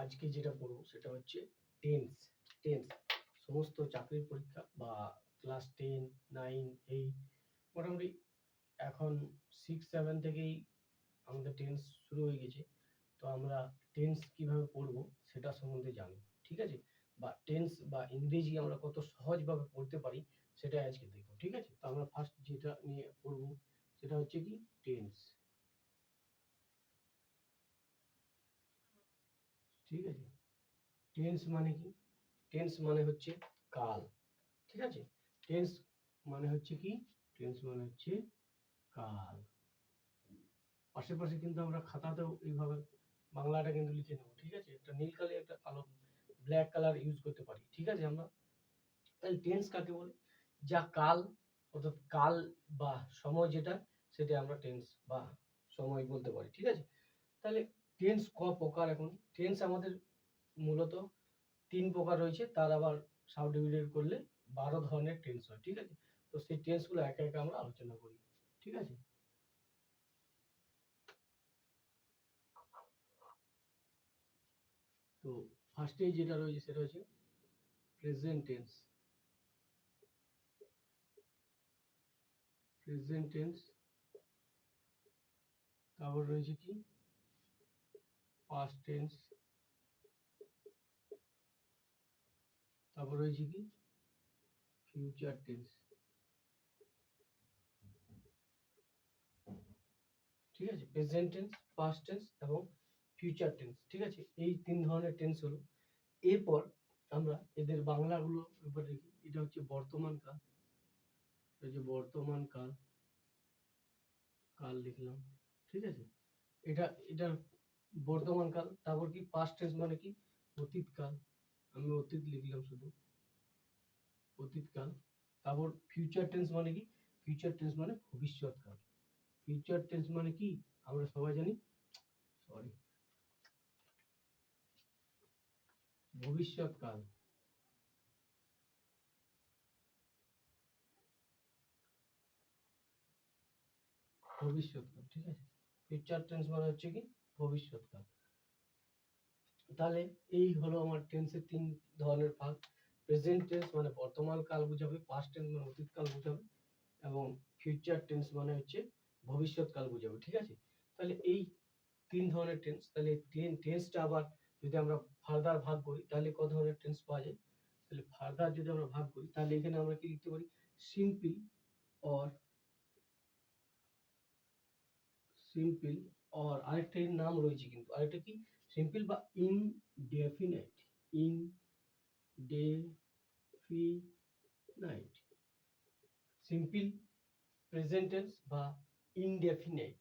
আজকে যেটা পড়বো সেটা হচ্ছে টেন্স। টেন্স সমস্ত চাকরির পরীক্ষা বা ক্লাস 10, 9, 8 মোটামুটি এখন 6, 7 থেকেই আমাদের টেন্স শুরু হয়ে গেছে। তো আমরা টেন্স কিভাবে পড়বো সেটা সম্বন্ধে জানি, ঠিক আছে? বা টেন্স বা ইংরেজি আমরা কত সহজভাবে পড়তে পারি সেটাই আজকে দেখবো, ঠিক আছে? তো আমরা ফার্স্ট যেটা নিয়ে পড়বো সেটা হচ্ছে কি টেন্স, ঠিক আছে? টেন্স মানে কি? টেন্স মানে হচ্ছে কাল, ঠিক আছে? টেন্স মানে হচ্ছে কি? টেন্স মানে হচ্ছে কাল। আশেপাশে কিন্তু আমরা খাতাতেও এইভাবে বাংলাটা কিন্তু লিখে নেবো, ঠিক আছে? একটা নীল কালি একটা কালো ব্ল্যাক কালার ইউজ করতে পারি, ঠিক আছে? আমরা তাহলে টেন্স কাকে বলে? যা কাল অর্থাৎ কাল বা সময় যেটা সেটা আমরা টেন্স বা সময় বলতে পারি, ঠিক আছে? তাহলে টেন্স ক প্রকার? এখন টেন্স আমাদের মূলত 3 প্রকার রয়েছে, তার আবার সাব ডিভিডেড করলে 12 ধরনের টেন্স হয়, ঠিক আছে? তো সেই টেন্সগুলো একে একে আমরা আলোচনা করি, ঠিক আছে? তো ফার্স্টেই যেটা রয়েছে সেটা হচ্ছে প্রেজেন্ট টেন্স। প্রেজেন্ট টেন্স, তারপর রয়েছে কি পাস্ট টেন্স, তারপর রয়েছে কি ফিউচার টেন্স, ঠিক আছে? প্রেজেন্ট টেন্স, পাস্ট টেন্স এবং ফিউচার টেন্স, ঠিক আছে? এই 3 ধরনের টেন্স হলো। এরপর আমরা এদের বাংলাগুলো এবার দেখি। এটা হচ্ছে বর্তমান কাল, এই যে বর্তমান কাল, কাল লিখলাম, ঠিক আছে? এটা বর্তমান কাল। তারপর কি পাস্ট টেন্স মানে কি অতীত কাল, আমি অতীত লিখলাম শুধু, অতীত কাল। তারপর ফিউচার টেন্স মানে কি? ফিউচার টেন্স মানে ভবিষ্যৎ কাল। ফিউচার টেন্স মানে কি আমরা সবাই জানি, সরি, ভবিষ্যৎ কাল। ভবিষ্যৎ কাল, ঠিক আছে? ফিউচার টেন্স মানে হচ্ছে কি ভবিষ্যৎ কাল। তাহলে এই হলো আমার টেন্সের 3 ধরনের ভাগ। প্রেজেন্ট টেন্স মানে বর্তমান কাল বোঝাবে, পাস্ট টেন্স মানে অতীত কাল বোঝাবে এবং ফিউচার টেন্স মানে হচ্ছে ভবিষ্যৎ কাল বোঝাবে, ঠিক আছে? তাহলে এই 3 ধরনের টেন্স। তাহলে টেন্সটা আবার যদি আমরা ফার্দার ভাগ করি তাহলে কত ধরনের টেন্স পাওয়া যায়? তাহলে ফার্দার যদি আমরা ভাগ করি তাহলে এখানে আমরা কি লিখতে পারি? সিম্পল অর, সিম্পল অর আরেকটা এর নাম রয়েছে কিন্তু, আরেকটা কি সিম্পল বা indefinite. Indefinite, simple, present tense বা ইনডেফিনাইট।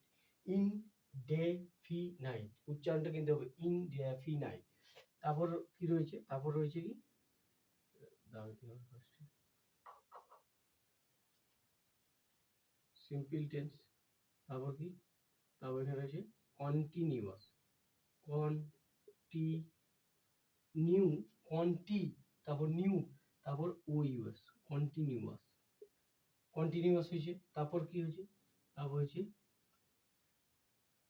ইনডেফিনাইট উচ্চারণটা কিন্তু হবে ইনডেফিনাইট। তারপর কি রয়েছে? তারপর রয়েছে কি সিম্পল টেন্স। তারপর কি? তারপর এখানে রয়েছে কন্টিনিউয়াস, কন্টিনিউ, কন্টি, তারপর নিউ, তারপর ও ইউএস, কন্টিনিউয়াস। কন্টিনিউয়াস হয়েছে। তারপর কি হয়েছে? তারপর হয়েছে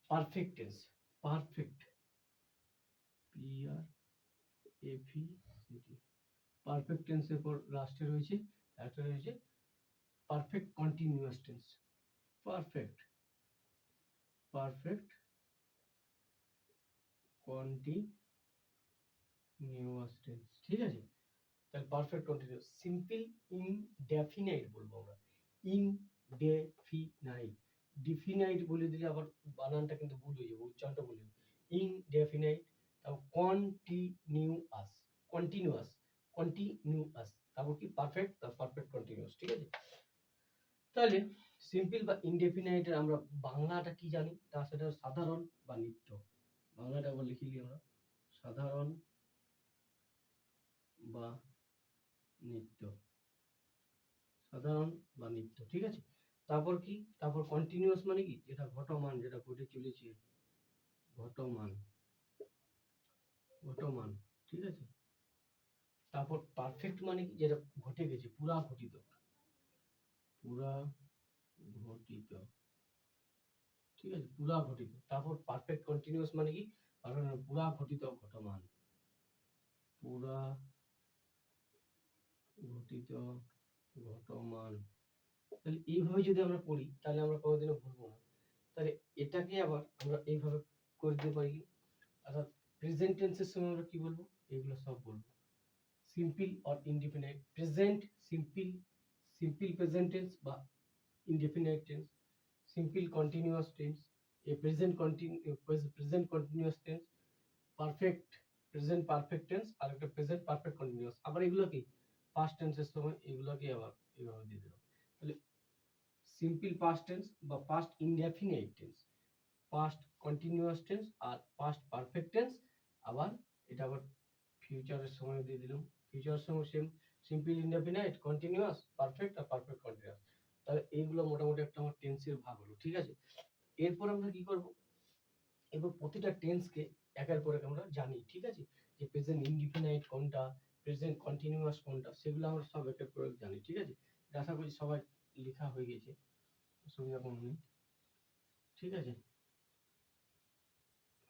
perfect tense, perfect, P R F E C T, perfect টেন্সের পর লাস্টে রয়েছে একটা রয়েছে perfect continuous tense. Perfect, perfect continuous tense, ঠিক আছে? তাহলে পারফেক্ট কন্টিনিউয়াস। সিম্পল ইনডেফিনাইট বলবো আমরা, ইনডেফিনাইট। ডিফিনাইট বলে দিলে আবার বানানটা কিন্তু ভুল হয়ে যাবে, উচ্চারণটা ভুল হয়ে যাবে। ইনডেফিনাইট, তারপর কন্টিনিউয়াস, কন্টিনিউয়াস, কন্টিনিউয়াস, তারপর কি পারফেক্ট, তারপর পারফেক্ট কন্টিনিউয়াস, ঠিক আছে? তাহলে সিম্পল বা ইনডেফিনাইটের আমরা বাংলাটা কি জানি? তা সেটা সাধারণ বা নিত্য। বাংলাটা আবার লিখে নিই আমরা, সাধারণ বা নিত্য, সাধারণ বা নিত্য, ঠিক আছে? তারপর কি? তারপর কন্টিনিউয়াস মানে কি যেটা ঘটমান, যেটা ঘটে চলেছে, ঘটমান, ঘটমান, ঠিক আছে? তারপর পারফেক্ট মানে কি যেটা ঘটে গেছে, পুরা ঘটিত, পুরা ঘটিত, ঠিক আছে? পুরা ঘটিত। তারপর পারফেক্ট কন্টিনিউয়াস মানে কি পুরা ঘটিত, ঘটমান। পুরা ঘটিত ঘটমান। তাহলে এইভাবে যদি আমরা পড়ি তাহলে আমরা কোনোদিনও ভুলবো না। তাহলে এটাকে আবার আমরা এইভাবে করে দিতে পারি, অর্থাৎ প্রেজেন্ট টেন্সের সময় আমরা কি বলবো, এগুলো সব বলবো। Simple or indefinite present, simple present tense বা indefinite tense, simple continuous tense, এ present continuous tense, perfect present perfect tense, আর একটা প্রেজেন্ট পারফেক্ট কন্টিনিউয়াস। আবার এগুলো কি পাস্ট টেন্সের সময় এগুলোকে আবার এইভাবে দিয়ে দিলাম। তাহলে সিম্পল পাস্ট টেন্স বা past indefinite tense, past continuous tense আর পাস্ট পারফেক্ট টেন্স। আবার এটা আবার ফিউচারের সময় দিয়ে দিলাম। ফিউচারের সময় same, simple indefinite, continuous, perfect আর পারফেক্ট কন্টিনিউয়াস। তাহলে এইগুলো মোটামুটি একটা আমার টেন্সের ভাগ হলো, ঠিক আছে। এরপর আমরা কি করব, এবার প্রতিটা টেন্সকে একের পর এক আমরা জানি, ঠিক আছে, যে প্রেজেন্ট ইনডিফিনাইট কোনটা, প্রেজেন্ট কন্টিনিউয়াস কোনটা, সেগুলো আমরা সব একের পর এক জানি, ঠিক আছে। আশা করি সবাই লেখা হয়ে গেছে, অসুবিধা কোনো নেই, ঠিক আছে।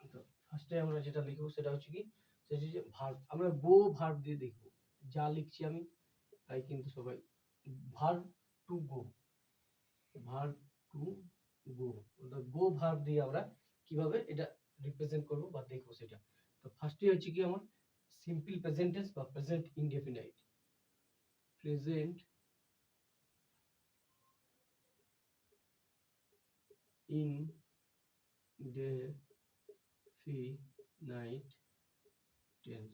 তো ফার্স্টে আমরা যেটা লিখবো সেটা হচ্ছে কি, সেটা হচ্ছে ভার্ব। আমরা গো ভার্ব দিয়ে দেখবো, যা লিখছি আমি তাই কিন্তু সবাই, verb to go, verb to go, go verb দিয়ে আমরা কিভাবে এটা রিপ্রেজেন্ট করব বা দেখবো সেটা। তো ফার্স্টে হচ্ছে কি আমার সিম্পল প্রেজেন্ট টেন্স বা present indefinite, present indefinite tense,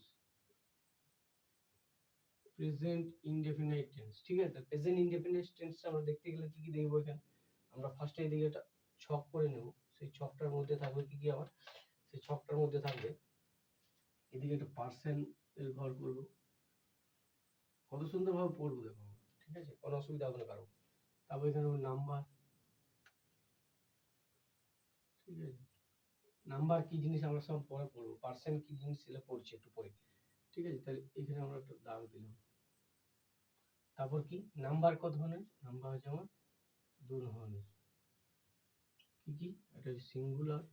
present indefinite tense, ঠিক আছে। প্রেজেন্ট ইনডেফিনাইট টেন্সটা আমরা দেখতে গেলে কি কি দেখবো এখানে, আমরা ফার্স্টে এদিকে একটা ছক করে নেব। সেই ছকটার মধ্যে থাকবে কি কি, আবার সেই ছকটার মধ্যে থাকবে এদিকে একটা পার্সেন্ট এর ঘর করব, কত সুন্দর ভাবে পড়বো দেখো, ঠিক আছে, কোনো অসুবিধা হবে না কারো। তারপর এখানে নাম্বার, ঠিক আছে, নাম্বার কি জিনিস আমরা সব পরে পড়বো, পার্সেন্ট কি জিনিস সেটা পড়ছি একটু পরে, ঠিক আছে। তাহলে এখানে আমরা একটা দাগ দিলাম। তারপর কি নাম্বার কত ধরনের, নাম্বার হচ্ছে আমার দু ধরনের, কি কি, একটা হচ্ছে সিঙ্গুলার,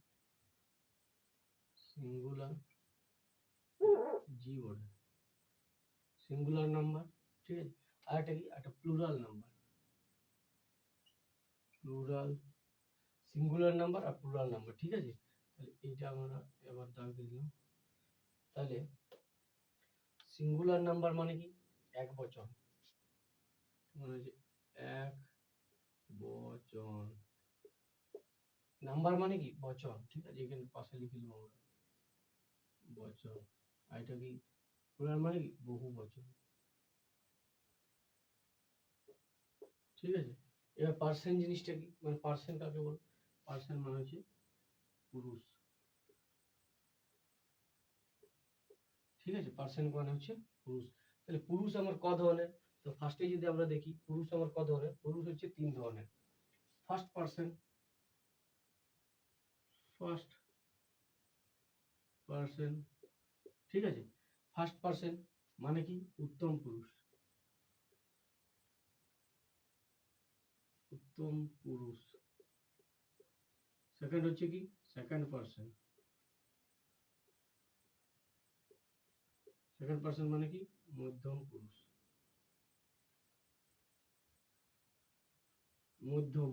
সিঙ্গুলার জি ওয়ার্ড, সিঙ্গুলার নাম্বার, ঠিক আছে। আর একটা কি, একটা plural number, plural, singular number আর প্লুরাল নাম্বার, ঠিক আছে। তাহলে এইটা আমরা এবার দাগ দিয়ে দিলাম। তাহলে সিঙ্গুলার নাম্বার মানে কি, এক বচন, মানে হচ্ছে এক বচন, নাম্বার মানে কি বচন, ঠিক আছে, এখানে পাশে লিখে দেবো আমরা বচন। আর এটা কি প্লুরাল মানে কি বহু বচন, ঠিক আছে। এবার পার্সেন্ট জিনিসটা কি, মানে পার্সেন্ট কাকে বল, পার্সেন্ট মানে হচ্ছে পুরুষ, ঠিক আছে, পার্সেন্ট মানে হচ্ছে পুরুষ। তাহলে পুরুষ আমার ক ধরনের, তো ফার্স্টে যদি আমরা দেখি পুরুষ আমার ক ধরনের, পুরুষ হচ্ছে তিন ধরনের। ফার্স্ট পার্সন, ফার্স্ট পার্সন, ঠিক আছে। ফার্স্ট পার্সন মানে কি উত্তম পুরুষ, উত্তম পুরুষ। সেকেন্ড হচ্ছে কি সেকেন্ড পার্সন, সেকেন্ড পার্সন মানে কি মধ্যম পুরুষ, মধ্যম,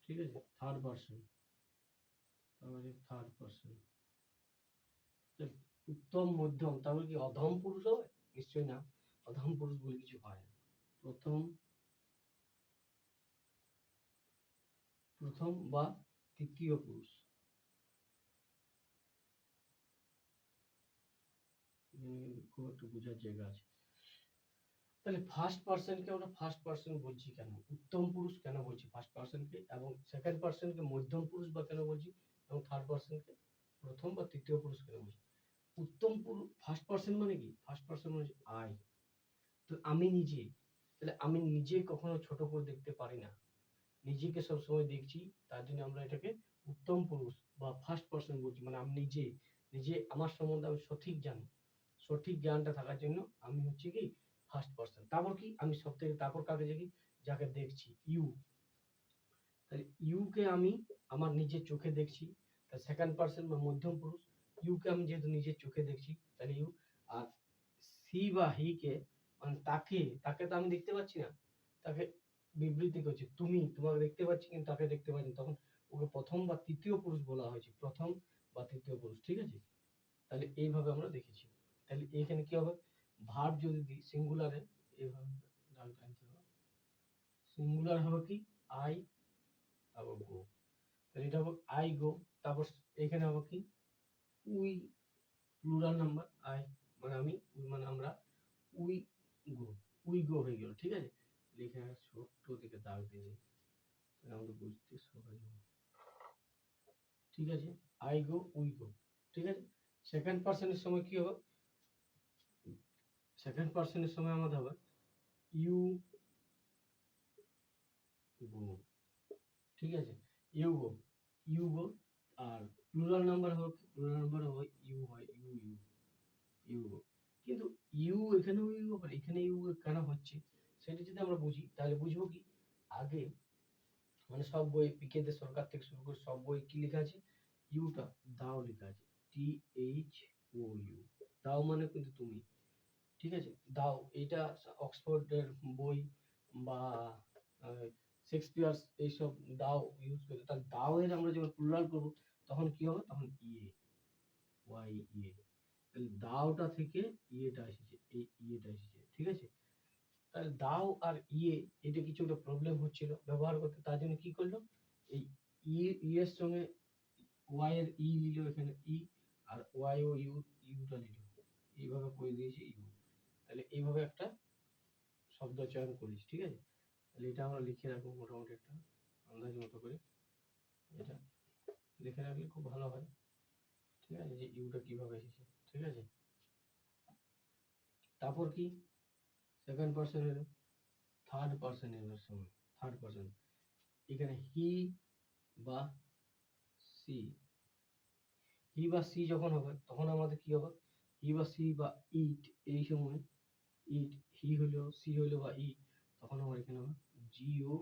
ঠিক আছে। থার্ড পার্সন, তাহলে থার্ড পার্সন, উত্তম মধ্যম, তাহলে কি অধম পুরুষ হবে, নিশ্চয়ই না, অধম পুরুষ বলে কিছু হয় না। প্রথম, প্রথম বা তৃতীয় পুরুষ, খুব একটু বোঝার জায়গা আছে। তাহলে ফার্স্ট পার্সনকে আমরা ফার্স্ট পার্সন বলছি কেন, উত্তম পুরুষ কেন বলছি ফার্স্ট পার্সনকে, এবং সেকেন্ড পার্সনকে মধ্যম পুরুষ বা কেন বলছি, এবং থার্ড পার্সনকে প্রথম বা তৃতীয় পুরুষ কেন বলছি। উত্তম পুরুষ ফার্স্ট পার্সন মানে কি, ফার্স্ট পার্সন মানে আই, তো আমি নিজে, তাহলে আমি নিজে কখনো ছোট করে দেখতে পারি না, নিজেকে সবসময় দেখছি, তার জন্য আমরা এটাকে উত্তম পুরুষ বা ফার্স্ট পার্সন বলছি, মানে আমি নিজে, নিজে আমার সম্বন্ধে আমি সঠিক জানি, সঠিক জ্ঞানটা থাকার জন্য আমি হচ্ছে কি ফার্স্ট পার্সন। তারপর কি আমি সব থেকে তারপর কাকে দেখি, যাকে দেখছি ইউ, তাহলে ইউকে আমি আমার নিজের চোখে দেখছি, তাহলে সেকেন্ড পার্সন বা মধ্যম পুরুষ। ইউকে আমি যেহেতু নিজের চোখে দেখছি তাহলে ইউ, আর সি বা হি কে মানে তাকে তো আমি দেখতে পাচ্ছি না, তাকে বিবৃতি করছে তুমি, তোমাকে দেখতে পাচ্ছি কিন্তু তাকে দেখতে পাচ্ছি, তখন ওকে প্রথম বা তৃতীয় পুরুষ বলা হয়েছে, প্রথম বা তৃতীয় পুরুষ, ঠিক আছে। তাহলে এইভাবে আমরা দেখেছি। তাহলে এখানে কি হবে, ভার্ব যদি দিই সিঙ্গুলারে, এইভাবে দাগ টানতে হবে, সিঙ্গুলার হবে কি আই, তারপর গো, তাহলে এটা হবে আই গো, তারপর এখানে হবে কি উই, প্লুরাল নাম্বার আই মানে আমি, উই মানে আমরা, উই গো, উই গো হয়ে গেল, ঠিক আছে। এখানে ছোট্ট দিকে দাগ দিয়ে দিই, তাহলে আমাদের বুঝতে সহজ হবে, ঠিক আছে। আই গো উই গো, ঠিক আছে। সেকেন্ড পার্সনের সময় কি হবে, সেকেন্ড পার্সনের সময় আমাদের হবে ইউ গো, ঠিক আছে, ইউ গো, ইউ গো। আর প্লুরাল নাম্বার হবে, প্লুরাল নাম্বার হবে ইউ, হয় ইউ ইউ ইউ গো। কিন্তু ইউ এখানেও ইউ আবার এখানে ইউ কেন হচ্ছে সেটা যদি আমরা বুঝি তাহলে বুঝবো কি, আগে মানে সব বই পিকেদের সরকার থেকে শুরু করে সব বই কি লেখা আছে, ইউটা দাও লেখা আছে, টি এইচ ও ইউ, দাও মানে কিন্তু তুমি, ঠিক আছে। দাও এটা অক্সফোর্ডের বই বা শেক্সপিয়ার এইসব দাও ইউজ করে, তাহলে দাও এর আমরা যখন প্লুরাল করব তখন কি হবে, তখন ইয়ে, ওয়াই ইয়ে, তাহলে দাওটা থেকে ইয়েটা এসেছে, এই ইয়েটা এসেছে, ঠিক আছে। তাহলে দাও আর ইয়ে এটা কিছু একটা প্রবলেম হচ্ছিল ব্যবহার করতে, তার জন্য কি করলো, এই ই এর সঙ্গে ওয়াই এর ই নিল এখানে ই, আর ওয়াই ও ইউটা নিল, এইভাবে করে দিয়েছে ইউ। তাহলে এইভাবে একটা শব্দ চয়ন করিস, ঠিক আছে। তাহলে এটা আমরা লিখে রাখবো মোটামুটি একটা আন্দাজ মতো করে, এটা লিখে রাখলে খুব ভালো হয়, ঠিক আছে, যে ইউটা কিভাবে এসেছে, ঠিক আছে। তারপর কি সেকেন্ড পার্সন এলো, থার্ড পার্সন এলো সময়, থার্ড পার্সন এখানে হি বা সি, হি বা সি যখন হবে তখন আমাদের কি হবে, হি বা সি বা ইট, এই সময় ইট, হি হলো সি হলো বা ই, তখন আমার এখানে হবে জিও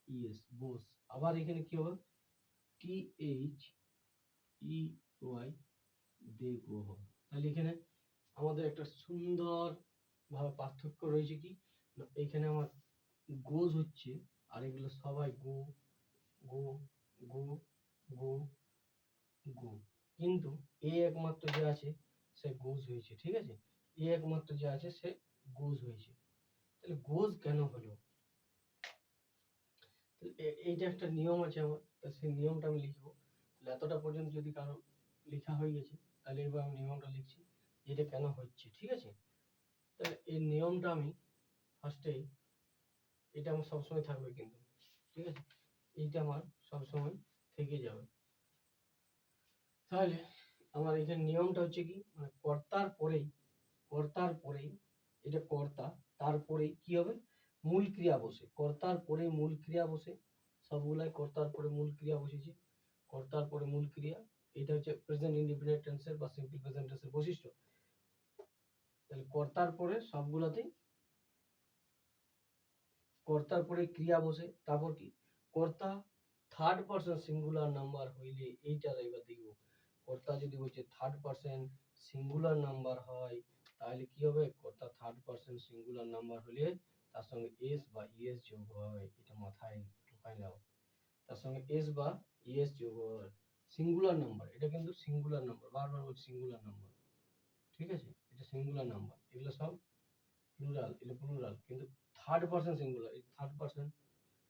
ইএস বোস। আবার এখানে কি হবে, টি এইচ ই ওয়াই দে গো হবে। তাহলে এখানে আমাদের একটা সুন্দর ভাবে পার্থক্য রয়েছে কি না, এখানে আমার গোজ হচ্ছে আর এগুলো সবাই গো গো গো গো গো, কিন্তু এ একমাত্র যে আছে সে গোজ হয়েছে, ঠিক আছে, এ একমাত্র যে আছে সে গোজ হয়েছে। তাহলে গোজ কেন হলো, এইটা একটা নিয়ম আছে আমার, তা সেই নিয়মটা আমি লিখবো। তাহলে এতটা পর্যন্ত যদি কারো লেখা হয়ে গেছে তাহলে এবার আমি নিয়মটা লিখছি, এটা কেন হচ্ছে, ঠিক আছে। তাহলে এই নিয়মটা আমি ফার্স্টেই, এটা আমার সবসময় থাকবে কিন্তু, ঠিক আছে, এইটা আমার সবসময় থেকে যাবে। তাহলে আমার এখানে নিয়মটা হচ্ছে কি, মানে কর্তার পরেই এটা কর্তা, তারপরেই কি হবে মূল ক্রিয়া বসে, কর্তার পরে মূল ক্রিয়া বসে, সবগুলাই কর্তার পরে মূল ক্রিয়া বসেছে, কর্তার পরে মূল ক্রিয়া, এটা হচ্ছে প্রেজেন্ট ইনডিফিনিট টেন্সের বা সিম্পল প্রেজেন্ট টেন্সের বৈশিষ্ট্য। তাহলে কর্তার পরে সবগুলোতেই কর্তার পরে ক্রিয়া বসে, তারপর কি কর্তা থার্ড পারসন সিঙ্গুলার নাম্বার হইলে, এইটা এবার দেখব, কর্তা যদি হচ্ছে থার্ড পারসন সিঙ্গুলার নাম্বার হয় তাহলে কি হবে, কর্তা থার্ড পারসন সিঙ্গুলার নাম্বার হলে তার সঙ্গে এস বা ইএস যোগ হয়, এটা মাথায় ঢোকায় নাও, তার সঙ্গে এস বা ইএস যোগ হয়, সিঙ্গুলার নাম্বার, এটা কিন্তু সিঙ্গুলার নাম্বার, বারবার বলছি সিঙ্গুলার নাম্বার, ঠিক আছে, এটা সিঙ্গুলার নাম্বার, এগুলো সব প্লুরাল, এটা প্লুরাল, কিন্তু থার্ড পারসন সিঙ্গুলার, এই থার্ড পারসন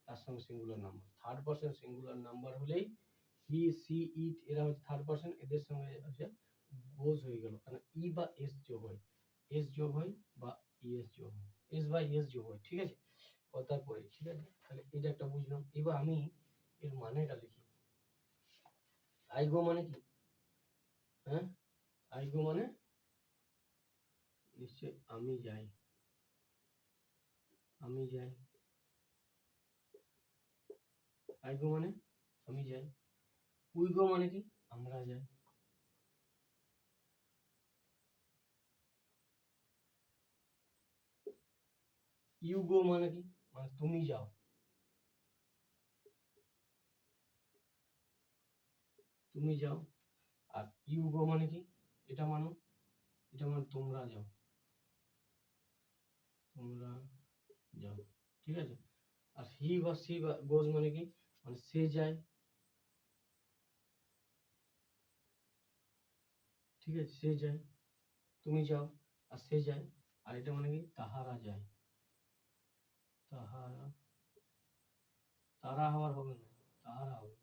তার সঙ্গে singular number, third person singular number হলেই হি সি ইট এরা হচ্ছে থার্ড পারসন, এদের সঙ্গে হচ্ছে গোজ হয়ে গেল, কারণ ই বা এস যোগ হয়, এস যোগ হয় বা ইএস যোগ হয়, এস বা ইএস যোগ হয়, ঠিক আছে, কথার পরে, ঠিক আছে। তাহলে এটা একটা বুঝলাম, এবার আমি এর মানেটা লিখি, আই গো মানে কি, হ্যাঁ, আই গো মানে নিশ্চয় আমি যাই, আমি যাই, আই গো মানে আমি যাই, উই গো মানে কি আমরা যাই, ইউ গো মানে কি মানে তুমি যাও, তুমি যাও, আর ইউ গো মানে কি, এটা মানে তোমরা যাও, তোমরা যাও, ঠিক আছে। আর হি বা সি বা গোজ মানে কি, মানে সে যায়, ঠিক আছে, সে যায়, তুমি যাও আর সে যায়। আর এটা মানে কি, তাহারা যায়, তাহারা, তারা হওয়ার হবে না, তাহারা হবে,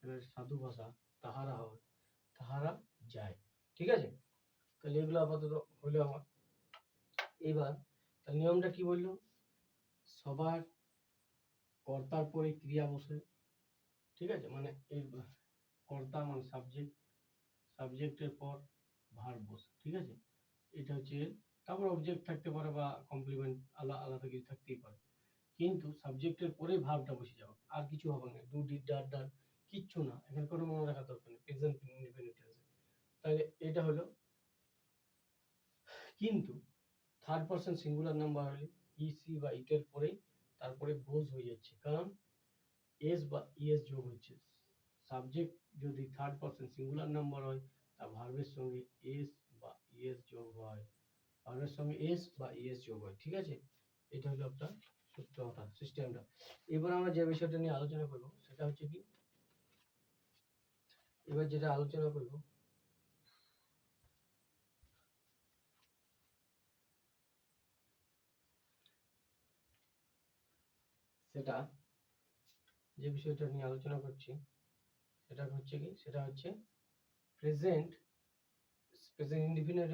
এটা সাধু ভাষা, তাহারা হবে, তাহারা যায়, ঠিক আছে। তাহলে এগুলো আপাতত হলো আমার। এবার তার নিয়মটা কি বললো, সবার কর্তার পরে ক্রিয়া বসে, ঠিক আছে, মানে এই কর্তা মানে সাবজেক্ট, সাবজেক্টের পর ভার্ব বসে, ঠিক আছে, এটা হচ্ছে। তারপর অবজেক্ট থাকতে পারে বা কমপ্লিমেন্ট আলাদা আলাদা কিছু থাকতেই পারে, কিন্তু সাবজেক্টের পরেই ভার্বটা বসে যাবে, আর কিছু হবে না, ডু ডিড ডাট ডান কিচ্ছু না, এখানে কোনো মনে রাখার দরকার নেই, প্রেজেন্ট ইনডিপেন্ডেন্ট টেন্স। তাহলে এটা হলো। কিন্তু থার্ড পারসন সিঙ্গুলার নাম্বার হলে ই সি বা ইটের পরে তারপরে গোজ হয়ে যাচ্ছে, কারণ এস বা ইএস যোগ হচ্ছে। সাবজেক্ট যদি থার্ড পারসন সিঙ্গুলার নাম্বার হয়, তা ভার্বের সঙ্গে এস বা ইএস যোগ হয়, ভার্বের সঙ্গে এস বা ইএস যোগ হয়, ঠিক আছে। এটা হলো আপনার সূত্রটা, সিস্টেমটা। এবার আমরা যে বিষয়টা নিয়ে আলোচনা করবো সেটা হচ্ছে কি, এবার যেটা আলোচনা করবো সেটা, যে বিষয়টা নিয়ে আলোচনা করছি সেটা হচ্ছে কি, সেটা হচ্ছে present, present indefinite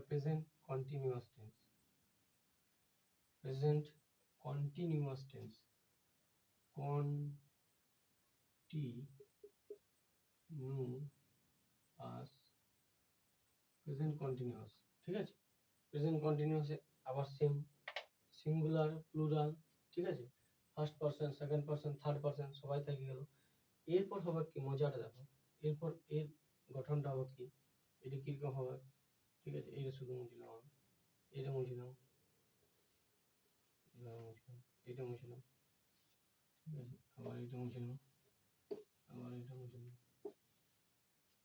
present continuous tense, present continuous tense, continuous, present continuous, ঠিক আছে। প্রেজেন্ট কন্টিনিউয়াসে আবার সেম, সিঙ্গুলার প্লুরাল, ঠিক আছে, first person second person third person সবাই থেকে গেল। এরপর হবে কি, মজাটা দেখো, এরপর এর গঠনটা হবে কি, এটা কিরকম হবে, ঠিক আছে, এটা শুধু মুছলাম, এটা মুছলাম, এটা মুছলাম, ঠিক আছে, আবার এটা মুছলাম, আবার এটা মুছলাম,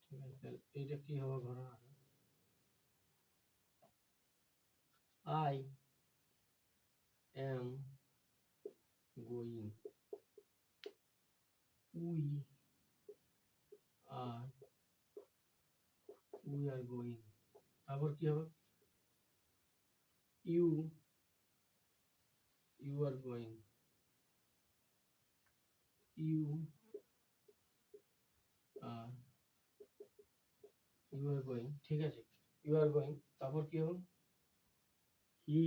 ঠিক আছে। তাহলে এইটা কি হবে ঘটনাটা, I am going, we are, going, তারপর কি হবে, you are going, you are, going, ঠিক আছে, you are going, তারপর কি হবে, he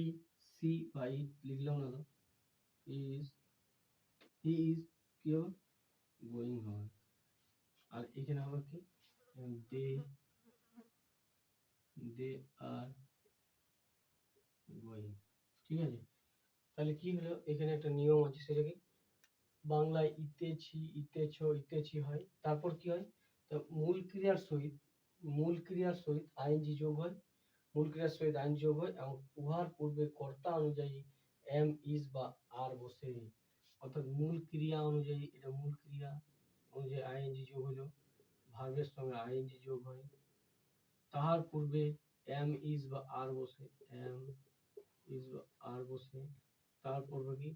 she বা it লিখলাম না তো, is, he is কি হবে, going হবে। আর এখানে হবে কি, they are going, ঠিক আছে। তাহলে কি হলো, এখানে একটা নিয়ম আছে, সেটা কি, বাংলায় ইতেছি ইতেছো ইতেছি হয়, তারপর কি হয়, তো মূল ক্রিয়ার সহিত, মূল ক্রিয়ার সহিত আইএনজি যোগ হয়, মূল ক্রিয়ার সহিত আইএনজি যোগ হয়, এবং উহার পূর্বে কর্তা অনুযায়ী এম ইজ বা আর বসে, অর্থাৎ মূল ক্রিয়া অনুযায়ী, এটা মূল ক্রিয়া অনুযায়ী আইএনজি যোগ হলো, ভার্বের সঙ্গে আইএনজি যোগ হয়, তাহার পূর্বে এম ইজ বা আর বসে, এম ইজ বা আর বসে, তার পূর্বে কি,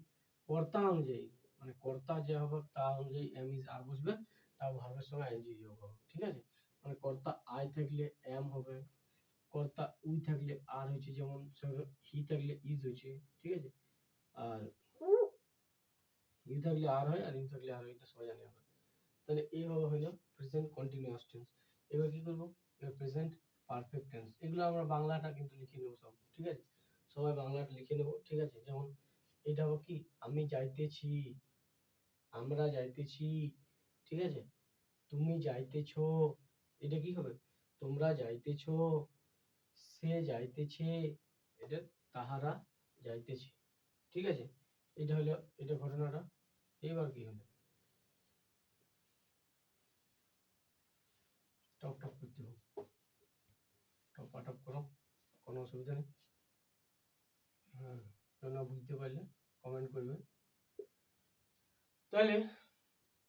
কর্তা অনুযায়ী, মানে কর্তা যে হবে তার অনুযায়ী এম ইজ আর বসবে, তাও ভার্বের সঙ্গে আইএনজি যোগ হবে, ঠিক আছে। মানে কর্তা আই থাকলে এম হবে, কর্তা উই থাকলে আর হয়েছে, যেমন হি থাকলে ইজ হয়েছে, ঠিক আছে। আর ইউ থাকলে আর হয়, আর ইউ থাকলে আর হয়, এটা সবাই জানি আমরা। তাহলে এইভাবে হলো প্রেজেন্ট কন্টিনিউয়াস টেন্স। এবার কি করবো, এবার প্রেজেন্ট পারফেক্ট টেন্স, এগুলো আমরা বাংলাটা কিন্তু লিখে নেবো সব, ঠিক আছে, সবাই বাংলাটা লিখে নেবো, ঠিক আছে। যেমন এটা হবে কি, আমি যাইতেছি, আমরা যাইতেছি, ঠিক আছে, তুমি যাইতেছো, এটা কি হবে, তোমরা যাইতেছো, সে যাইতেছে, এটা তাহারা যাইতেছে, ঠিক আছে। এটা হলো, এটা ঘটনাটা। এবার কি হলো, টপ টপ করতে হবে, টপ টপ করো, কোনো অসুবিধা নেই। হ্যাঁ, কেন বুঝতে পারলে কমেন্ট করবে। তাহলে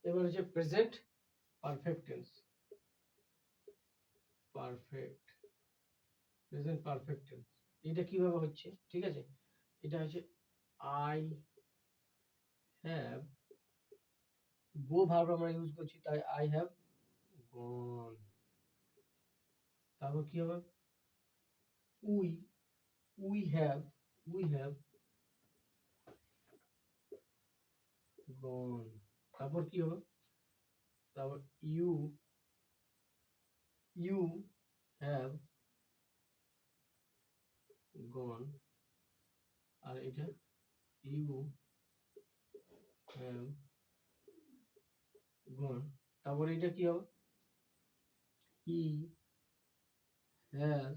এবার হচ্ছে present perfect tense, perfect present perfect tense. এটা কিভাবে হচ্ছে, ঠিক আছে, এটা হচ্ছে আই হ্যাভ, গো ভার্ব আমরা ইউজ করছি, তাই আই হ্যাভ গন। তারপর কি হবে, উই উই হ্যাভ গন। তারপর কি হবে, তারপর ইউ হ্যাভ গন, আর এটা ইউ হ্যাভ গন। তারপর এটা কি হবে, হি হ্যাজ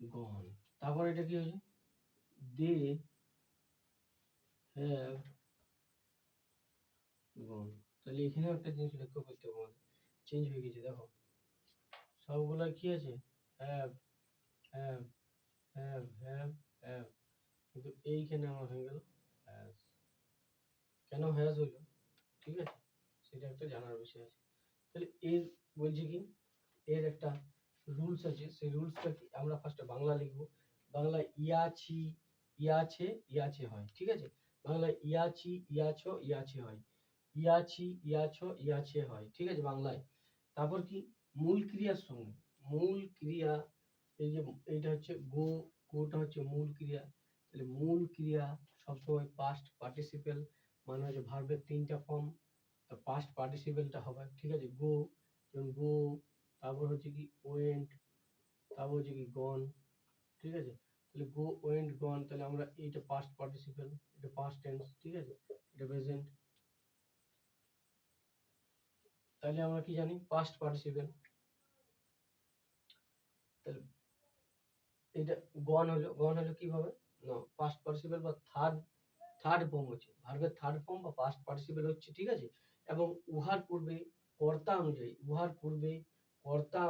গন। তারপর এটা কি হয়েছে, দে হ্যাভ গন। তাহলে এখানে একটা জিনিস লক্ষ্য করতে হবে, আমাদের চেঞ্জ হয়ে গেছে, দেখো সবগুলা কি আছে, হ্যাভ হ্যাভ হ্যাভ, কিন্তু এইখানে আমার হয়ে গেল হ্যাজ। কেন হ্যাজ হলো, ঠিক আছে, সেটা একটা জানার বিষয় আছে। তাহলে এর বলছে কি, এর একটা রুলস আছে, সেই রুলসটা কি, আমরা ফার্স্টে বাংলা লিখবো। বাংলা ইয়াছি ইয়াছে ইয়াছে হয়, ঠিক আছে, বাংলা ইয়াছি ইয়াছো ইয়াছে হয়, ইয়াছি ইয়াছো ইয়াছে হয়, ঠিক আছে বাংলায়। তারপর কি, মূল ক্রিয়ার সঙ্গে, মূল ক্রিয়া, এই যে এইটা হচ্ছে গো, গোটা হচ্ছে মূল ক্রিয়া, তাহলে মূল ক্রিয়া সবসময় পাস্ট পার্টিসিপেল, মানে হচ্ছে ভার্বের তিনটা ফর্ম, তো পাস্ট পার্টিসিপেলটা হবে, ঠিক আছে, গো, যেমন গো, তারপর হচ্ছে কি ওয়েন্ট, তারপর হচ্ছে কি গন, ঠিক আছে। তাহলে গো ওয়েন্ট গন, তাহলে আমরা এইটা পাস্ট পার্টিসিপেল, এটা পাস্ট টেন্স, ঠিক আছে, এটা প্রেজেন্ট। তাহলে আমরা কি জানি, পাস্ট পার্টিসিপেল, তাহলে এটা গন হলো কিভাবে, না পাস্ট পার্টিসিপেল বা থার্ড ফর্ম হচ্ছে ভার্বের থার্ড ফর্ম বা পাস্ট পার্টিসিপেল হচ্ছে, ঠিক আছে, এবং উহার পূর্বে কর্তা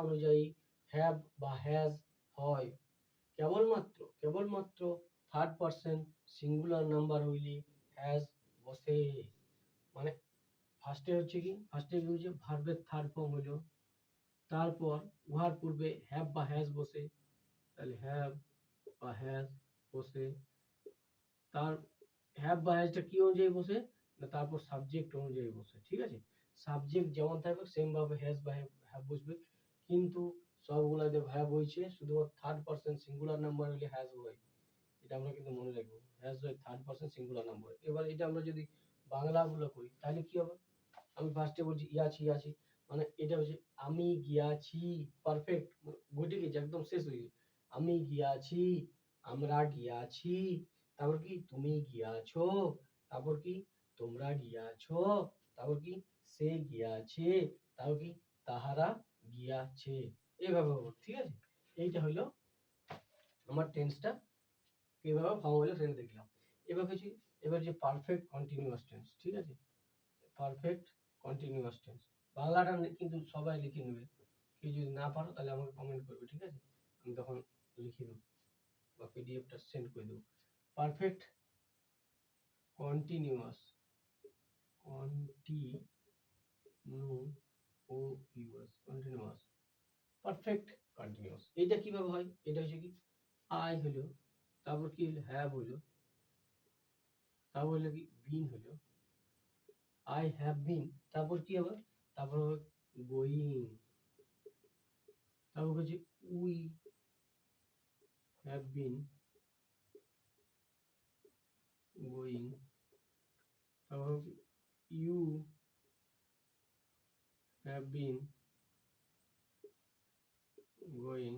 অনুযায়ী হ্যাভ বা হ্যাজ হয়, কেবলমাত্র থার্ড পারসন সিঙ্গুলার নাম্বার হইলে হ্যাজ বসে। মানে ফার্স্টে হচ্ছে কি, ফার্স্টে কি হচ্ছে, ভার্বের থার্ড ফর্ম হলো, তারপর উহার পূর্বে হ্যাভ বা হ্যাজ বসে, তাহলে হ্যাভ বা হ্যাজ বসে, তার হ্যাভ বা হ্যাজটা কি অনুযায়ী বসে, না তারপর সাবজেক্ট অনুযায়ী বসে, ঠিক আছে, সাবজেক্ট যেমন থাকবে সেম ভাবে হ্যাজ বা হ্যাভ বসবে, কিন্তু সবগুলাতে হ্যাভ হয়েছে, শুধুমাত্র থার্ড পারসন সিঙ্গুলার নাম্বার হলে হ্যাজ হয়, এটা আমরা কিন্তু মনে রাখবো, হ্যাজ হয় থার্ড পারসন সিঙ্গুলার নাম্বার। এবার এটা আমরা যদি বাংলাগুলো করি তাহলে কি হবে, আমি ফার্স্টে বলছি ইয়াছি, মানে এটা হচ্ছে আমি গিয়াছি, পারফেক্ট ঘটে গেছে, একদম শেষ হয়ে গেছে, আমি গিয়াছি, আমরা গিয়াছি, তারপর কি তুমি গিয়াছো, তারপর কি তোমরা গিয়াছো, তারপর কি সে গিয়াছে, তারপর কি তাহারা গিয়াছে, এইভাবে হবে, ঠিক আছে। এইটা হলো আমার টেন্সটা কিভাবে ফর্ম হলো সেটা দেখলাম। এবার যে পারফেক্ট কন্টিনিউয়াস টেন্স, ঠিক আছে, পারফেক্ট কন্টিনিউয়াস টেন্স, বাংলাটা কিন্তু সবাই লিখে নেবে, কেউ যদি না পারো তাহলে আমাকে কমেন্ট করবে, ঠিক আছে, আমি তখন লিখে দেবো বা পিডিএফটা সেন্ড করে দেবো। Perfect continuous, continuous, perfect continuous, এটা কিভাবে হয়, এটা হচ্ছে কি, আই হলো, তারপর কি হলো, হ্যাভ হলো, তারপর হলো কি বিন হলো, আই হ্যাভ বিন, তারপর কি হবে, তারপর হবে গোয়িং, তারপর হচ্ছে উই হ্যাভ বিন গোয়িং, তারপর ইউ হ্যাভ বিন গোয়িং,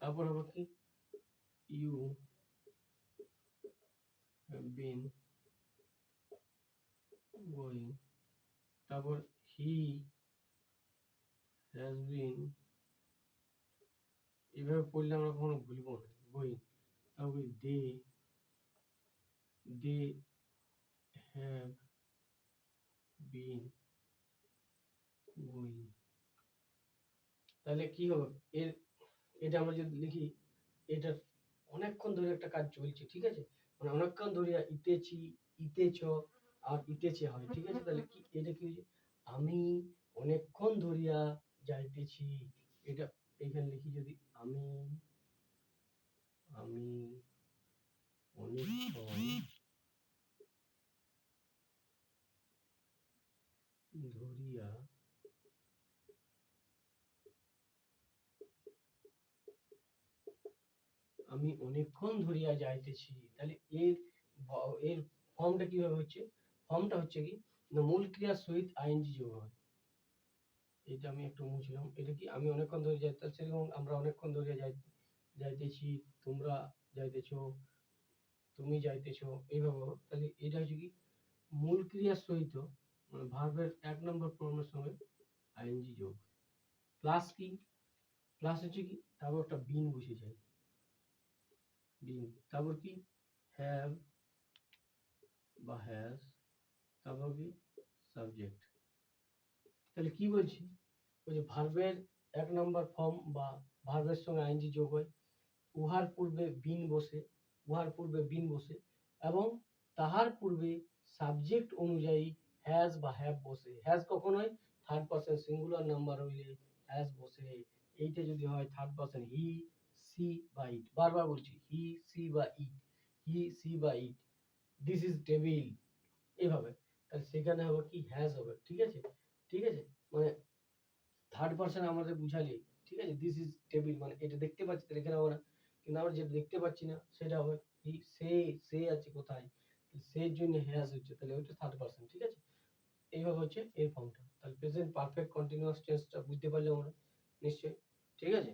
তারপর হবে কি ইউ হ্যাভ বিন গোয়িং, তারপর হি হ্যাজ বিন, এভাবে পড়লে আমরা কখনো ভুলবো না, গোয়িং, তারপর দে হ্যাভ বিন গোয়িং। তাহলে কি হবে, এটা আমরা যদি লিখি, এটা অনেকক্ষণ ধরে একটা কাজ চলছে, ঠিক আছে, মানে অনেকক্ষণ ধরে ইতেছি, ইতেছ আর ইতেছে হয়, ঠিক আছে, তাহলে কি এটা কি হয়েছে, আমি অনেকক্ষণ ধরিয়া যাইতেছি, এটা এখানে লিখি যদি আমি অনেকক্ষণ ধরিয়া আমি অনেকক্ষণ ধরিয়া যাইতেছি, তাহলে এর ফর্মটা কিভাবে হচ্ছে? ফর্মটা হচ্ছে কি না, মূল ক্রিয়ার সহিত আইএনজি যোগ হয়। এটা আমি একটু মুছলাম। এটা কি আমি অনেকক্ষণ ধরে যাইতেছি এবং আমরা অনেকক্ষণ ধরে যাইতেছি, তোমরা যাইতেছো, তুমি যাইতেছো, এইভাবে। তাহলে এটা হচ্ছে কি মূল ক্রিয়ার সহিত মানে ভার্বের 1 নম্বর ফর্মের সঙ্গে আইএনজি যোগ। প্লাস কি, প্লাস হচ্ছে কি তারপর একটা বিন বসে যায়, বিন, তারপর কি হ্যাভ বা হ্যাজ, তারপর কি সাবজেক্ট। তাহলে কি বলছি, ওই যে ভার্বের 1 নম্বর ফর্ম বা ভার্বের সঙ্গে আইএনজি যোগ হয়, উহার পূর্বে বিন বসে এবং তাহার পূর্বে সাবজেক্ট অনুযায়ী হ্যাজ বা হ্যাভ বসে। হ্যাজ কখন হয়? থার্ড পারসন সিঙ্গুলার নাম্বার হইলে হ্যাজ বসে। এইটা যদি হয় থার্ড পারসন, হি, সি বা ইট, বারবার বলছি, হি, সি বা ইট, হি, সি বা ইট, দিস ইজ টেবিল, এইভাবে। তাহলে সেখানে হবে কি হ্যাজ হবে। ঠিক আছে, ঠিক আছে, মানে থার্ড পারসন আমাদের বুঝালে, ঠিক আছে, দিস ইজ টেবিল মানে এটা দেখতে পাচ্ছি, তাহলে এখানে আমরা, কিন্তু আমরা যেটা দেখতে পাচ্ছি না সেটা হবে সে আছে কোথায়, সেই জন্য হ্যাজ হচ্ছে, তাহলে ওইটা থার্ড পারসন। ঠিক আছে, এইভাবে হচ্ছে এই ফর্মটা। তাহলে প্রেজেন্ট পারফেক্ট কন্টিনিউয়াস টেন্সটা বুঝতে পারলে আমরা নিশ্চয়ই। ঠিক আছে।